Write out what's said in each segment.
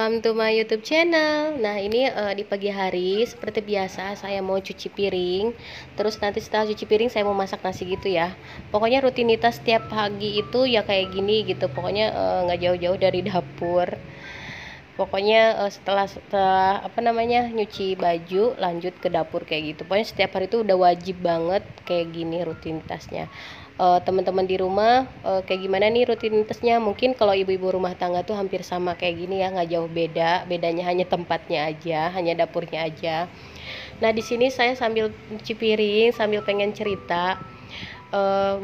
welcome to my YouTube channel. Nah, ini di pagi hari seperti biasa saya mau cuci piring. Terus nanti setelah cuci piring saya mau masak nasi gitu ya. Pokoknya rutinitas setiap pagi itu ya kayak gini gitu. Pokoknya nggak jauh-jauh dari dapur. Pokoknya setelah apa namanya nyuci baju lanjut ke dapur kayak gitu. Pokoknya setiap hari itu udah wajib banget kayak gini rutinitasnya. Teman-teman di rumah kayak gimana nih rutinitasnya? Mungkin kalau ibu-ibu rumah tangga tuh hampir sama kayak gini ya, nggak jauh beda. Bedanya hanya tempatnya aja, hanya dapurnya aja. Nah, di sini saya sambil cuci piring, sambil pengen cerita.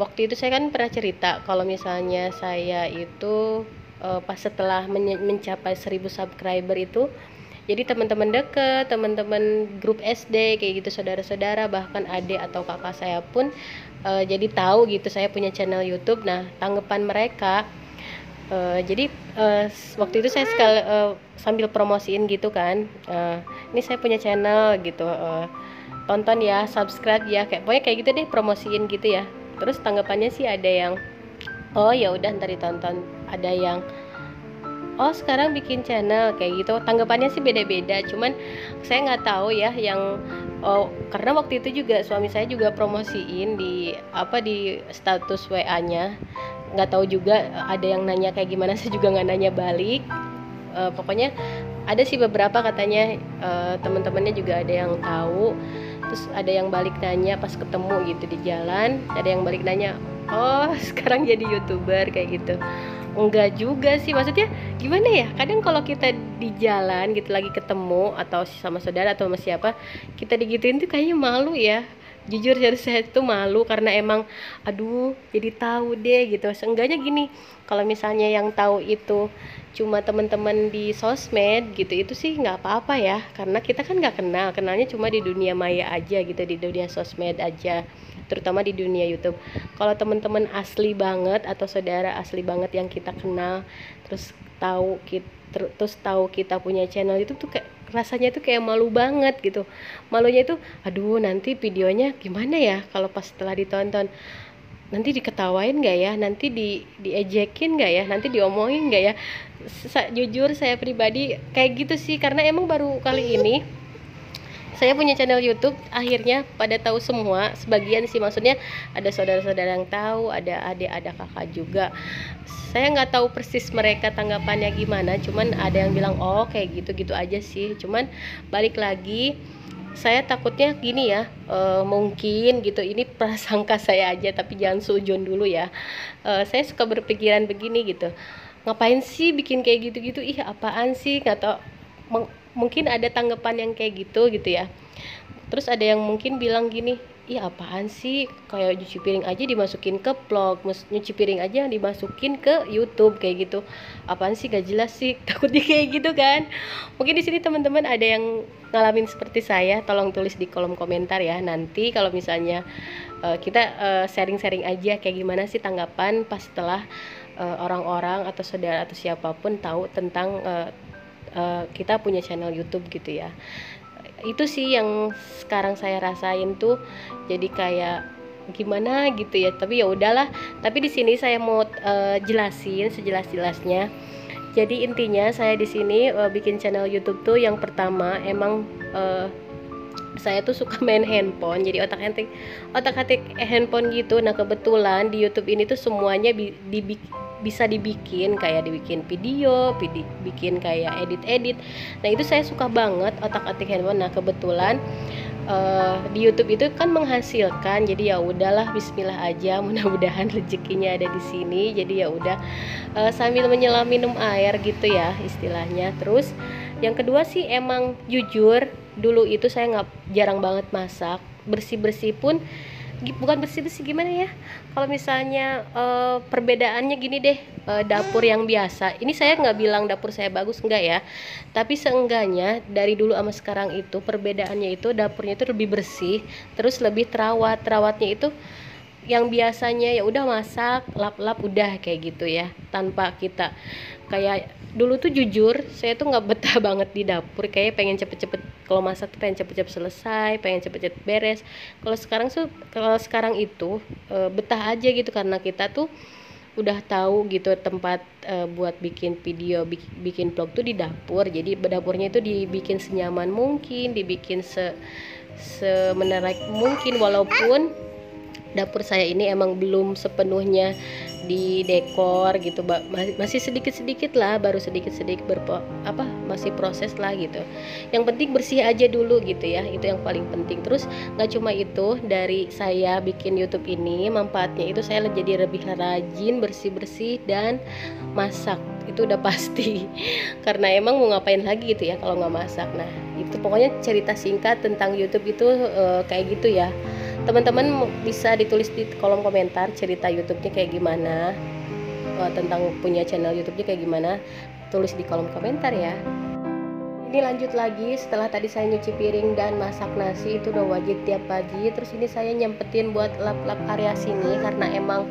Waktu itu saya kan pernah cerita kalau misalnya saya itu pas setelah mencapai 1000 subscriber itu, jadi teman-teman deket, teman-teman grup SD kayak gitu, saudara-saudara, bahkan adik atau kakak saya pun jadi tahu gitu saya punya channel YouTube. Nah, tanggapan mereka jadi waktu itu saya sambil promosiin gitu kan, ini saya punya channel gitu, tonton ya, subscribe ya, kayak pokoknya kayak gitu deh, promosiin gitu ya. Terus tanggapannya sih ada yang oh ya udah ntar ditonton, ada yang oh sekarang bikin channel kayak gitu. Tanggapannya sih beda-beda, cuman saya nggak tahu ya yang karena waktu itu juga suami saya juga promosiin di status WA-nya. Nggak tahu juga ada yang nanya kayak gimana, saya juga nggak nanya balik. Pokoknya ada sih beberapa katanya, teman-temannya juga ada yang tahu. Terus ada yang balik nanya pas ketemu gitu di jalan, ada yang balik nanya, oh sekarang jadi YouTuber kayak gitu. Enggak juga sih, maksudnya gimana ya, kadang kalau kita di jalan gitu lagi ketemu atau sama saudara atau sama siapa, kita digituin tuh kayaknya malu ya. Jujur saya tuh malu karena emang aduh jadi tahu deh gitu. Seenggaknya gini, kalau misalnya yang tahu itu cuma teman-teman di sosmed gitu, itu sih nggak apa-apa ya, karena kita kan nggak kenalnya cuma di dunia maya aja gitu, di dunia sosmed aja, terutama di dunia YouTube. Kalau teman-teman asli banget atau saudara asli banget yang kita kenal, terus tahu kita punya channel itu tuh kayak rasanya tuh kayak malu banget gitu. Malunya itu aduh nanti videonya gimana ya kalau pas setelah ditonton, nanti diketawain nggak ya, nanti diejekin nggak ya, nanti diomongin nggak ya. Jujur saya pribadi kayak gitu sih, karena emang baru kali ini saya punya channel YouTube, akhirnya pada tahu semua, sebagian sih, maksudnya ada saudara-saudara yang tahu, ada adik, ada kakak juga. Saya nggak tahu persis mereka tanggapannya gimana, cuman ada yang bilang oh kayak gitu-gitu aja sih. Cuman balik lagi, saya takutnya gini ya, mungkin gitu, ini prasangka saya aja tapi jangan sujon dulu ya. Saya suka berpikiran begini gitu, ngapain sih bikin kayak gitu-gitu, ih apaan sih, nggak tahu, mungkin ada tanggapan yang kayak gitu ya. Terus ada yang mungkin bilang gini, ih apaan sih, kayak nyuci piring aja dimasukin ke vlog, nyuci piring aja dimasukin ke YouTube kayak gitu, apaan sih, gak jelas sih. Takutnya kayak gitu kan. Mungkin di sini teman-teman ada yang ngalamin seperti saya, tolong tulis di kolom komentar ya. Nanti kalau misalnya kita sharing-sharing aja kayak gimana sih tanggapan pas setelah orang-orang atau saudara atau siapapun tahu tentang kita punya channel YouTube gitu ya. Itu sih yang sekarang saya rasain tuh, jadi kayak gimana gitu ya, tapi ya udahlah. Tapi di sini saya mau jelasin sejelas-jelasnya. Jadi intinya saya di sini bikin channel YouTube tuh, yang pertama emang saya tuh suka main handphone, jadi otak-atik handphone gitu. Nah, kebetulan di YouTube ini tuh semuanya bisa dibikin, kayak dibikin video, bikin kayak edit. Nah, itu saya suka banget otak-atik handphone. Nah, kebetulan di YouTube itu kan menghasilkan, jadi ya udahlah, bismillah aja, mudah-mudahan rezekinya ada di sini. Jadi ya udah, sambil menyelam minum air gitu ya istilahnya. Terus yang kedua sih, emang jujur dulu itu saya jarang banget masak. Bersih-bersih pun bukan bersih-bersih gimana ya, kalau misalnya perbedaannya gini deh, dapur yang biasa ini, saya nggak bilang dapur saya bagus, enggak ya, tapi seenggaknya dari dulu sama sekarang itu perbedaannya itu dapurnya itu lebih bersih, terus lebih terawatnya itu yang biasanya ya udah masak lap-lap udah kayak gitu ya, tanpa kita kayak dulu tuh. Jujur saya tuh nggak betah banget di dapur, kayak pengen cepet-cepet kalau masak tuh pengen cepet-cepet selesai, pengen cepet-cepet beres. Kalau sekarang itu betah aja gitu, karena kita tuh udah tahu gitu tempat buat bikin video, bikin vlog tuh di dapur. Jadi dapurnya itu dibikin senyaman mungkin, dibikin semenarik mungkin, walaupun dapur saya ini emang belum sepenuhnya di dekor gitu, masih sedikit-sedikit lah, baru sedikit-sedikit masih proses lah gitu. Yang penting bersih aja dulu gitu ya, itu yang paling penting. Terus nggak cuma itu, dari saya bikin YouTube ini manfaatnya itu saya jadi lebih rajin bersih-bersih dan masak, itu udah pasti. Karena emang mau ngapain lagi gitu ya kalau nggak masak. Nah itu pokoknya cerita singkat tentang YouTube itu kayak gitu ya. Teman-teman bisa ditulis di kolom komentar cerita YouTube-nya kayak gimana, tentang punya channel YouTube-nya kayak gimana, tulis di kolom komentar ya. Ini lanjut lagi, setelah tadi saya nyuci piring dan masak nasi, itu udah wajib tiap pagi. Terus ini saya nyempetin buat lap-lap area sini karena emang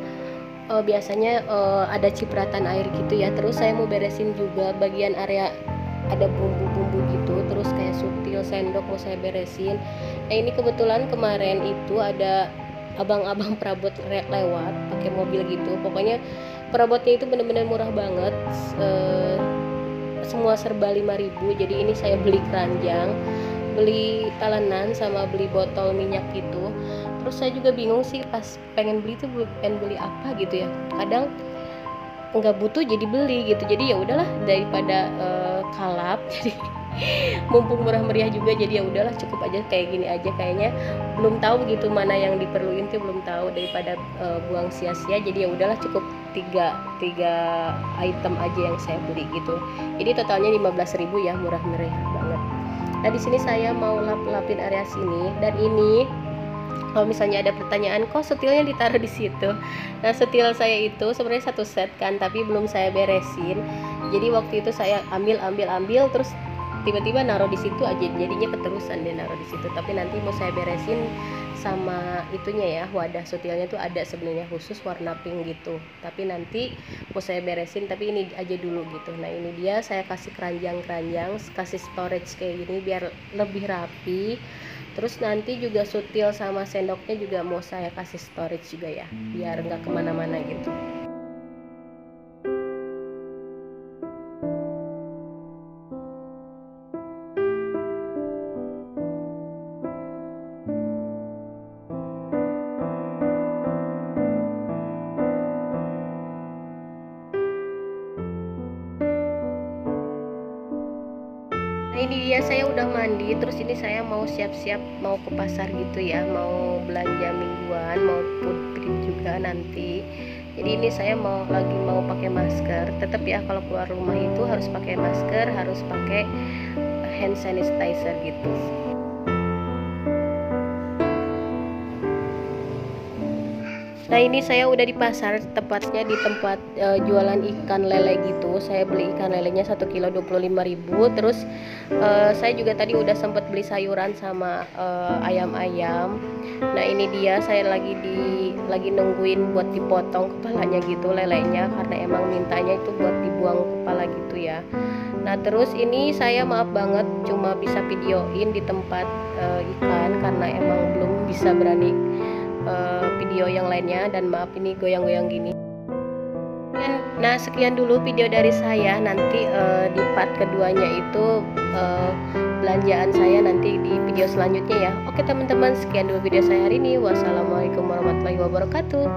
biasanya ada cipratan air gitu ya. Terus saya mau beresin juga bagian area ada bumbu-bumbu gitu, terus kayak sutil, sendok mau saya beresin. Nah ini kebetulan kemarin itu ada abang-abang perabot lewat pakai mobil gitu. Pokoknya perabotnya itu bener-bener murah banget, semua serba 5.000. Jadi ini saya beli keranjang, beli talenan, sama beli botol minyak gitu. Terus saya juga bingung sih pas pengen beli tuh pengen beli apa gitu ya, kadang nggak butuh jadi beli gitu. Jadi ya udahlah, daripada kalap jadi mumpung murah meriah juga, jadi ya udahlah cukup aja kayak gini aja. Kayaknya belum tahu gitu mana yang diperluin tuh, belum tahu, daripada buang sia-sia. Jadi ya udahlah cukup tiga item aja yang saya beli gitu. Jadi totalnya 15.000 ya, murah meriah banget. Nah di sini saya mau lap-lapin area sini. Dan ini kalau misalnya ada pertanyaan, kok setilnya ditaruh di situ? Nah setil saya itu sebenarnya satu set kan, tapi belum saya beresin. Jadi waktu itu saya ambil terus tiba-tiba naruh di situ aja, jadinya keterusan dia naruh di situ. Tapi nanti mau saya beresin sama itunya ya, wadah sutilnya tuh ada sebenarnya khusus warna pink gitu. Tapi nanti mau saya beresin, tapi ini aja dulu gitu. Nah ini dia, saya kasih keranjang, kasih storage kayak gini biar lebih rapi. Terus nanti juga sutil sama sendoknya juga mau saya kasih storage juga ya, biar nggak kemana-mana gitu. Nah ini dia, saya udah mandi, terus ini saya mau siap-siap mau ke pasar gitu ya, mau belanja mingguan, mau food trip juga nanti. Jadi ini saya mau pakai masker. Tetap ya kalau keluar rumah itu harus pakai masker, harus pakai hand sanitizer gitu. Nah ini saya udah di pasar, tepatnya di tempat jualan ikan lele gitu. Saya beli ikan lelenya 1 kilo 25.000. Terus saya juga tadi udah sempet beli sayuran sama ayam-ayam. Nah ini dia, saya lagi nungguin buat dipotong kepalanya gitu, lelenya, karena emang mintanya itu buat dibuang kepala gitu ya. Nah terus ini saya maaf banget cuma bisa videoin di tempat ikan karena emang belum bisa berani video yang lainnya, dan maaf ini goyang-goyang gini. Nah sekian dulu video dari saya. Nanti di part keduanya itu belanjaan saya nanti di video selanjutnya ya. Oke teman-teman, sekian dulu video saya hari ini. Wassalamualaikum warahmatullahi wabarakatuh.